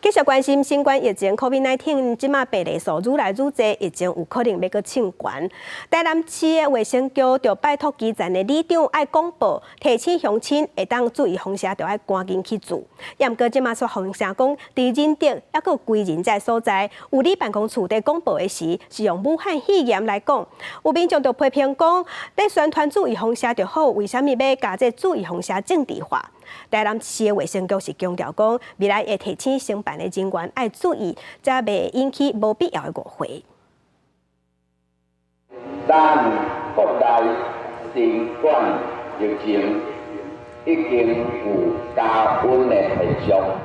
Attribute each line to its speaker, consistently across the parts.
Speaker 1: 继续关心新冠疫情 COVID-19， 即马病例数愈来愈多，疫情有可能要搁升悬。台南市的卫生局就拜托基层的里长爱广播，提醒乡亲会当注意风险，就爱赶紧去做。也毋过即马说风声讲，伫仁德还佫有归人在所在，有里办公处在广播的时，是用武汉肺炎来讲。有民众就批评讲，咧宣传注意风险就好，为虾米要甲这注意风险政治化？台南市的卫生局是强调讲，未来会提醒承办的人员爱注意，才袂引起无必要的误会。
Speaker 2: 咱国内新冠疫情已经有加温的现象。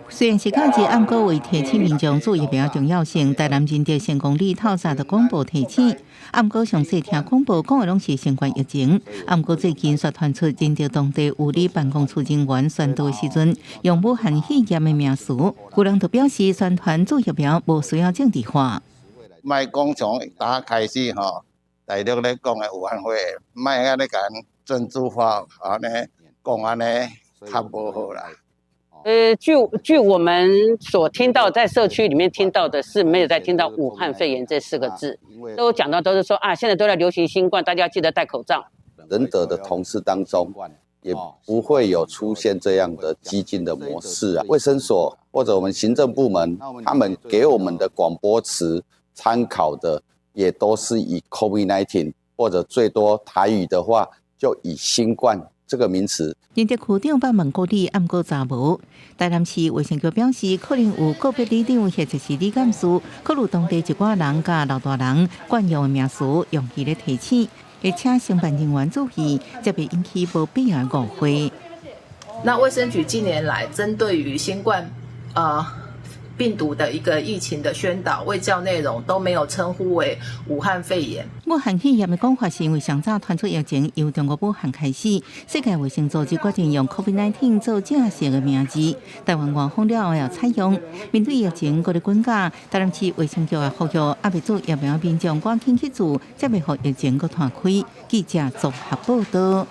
Speaker 3: 虽然是假日，暗过为提醒民众注意疫苗重要性，台南仁德成功里透早的广播提醒。暗过详细听广播讲的拢是新冠疫情。暗过最近却传出仁德当地有里办公处人员宣导的时阵，用武汉肺炎的名词，有人就表示宣传做疫苗无需要政治化。
Speaker 4: 卖讲从打开始吼，大陆咧讲的武汉肺炎，卖安尼讲政治化，安尼讲安尼较无好啦。
Speaker 5: 据我们所听到，在社区里面听到的是没有再听到武汉肺炎这4个字，都讲到都是说啊，现在都在流行新冠，大家记得戴口罩。
Speaker 6: 仁德的同事当中，也不会有出现这样的激进的模式啊。卫生所或者我们行政部门，他们给我们的广播词参考的，也都是以 COVID-19 或者最多台语的话，就以新冠这个名词。
Speaker 3: 仁德区长把问过里暗过查无，台南市卫生局表示，可能有个别里长或者是理干事，考虑当地一寡人甲老大人惯用的名词，用伊来提醒，会请承办人员注意，才袂引起无必要的误会。
Speaker 7: 那卫生局近年来针对于新冠病毒的一个疫情的宣导、卫教内容都没有称呼为武汉肺炎。
Speaker 3: 武汉肺炎的讲法是因为上早传出疫情由中国武汉开始，世界卫生组织决定用 COVID-19 做正式的名字。台湾官方了后要采用。面对疫情各类管家，台南市卫生局也呼吁阿未做疫苗民众赶紧去做，才袂互疫情搁传开。记者综合报道。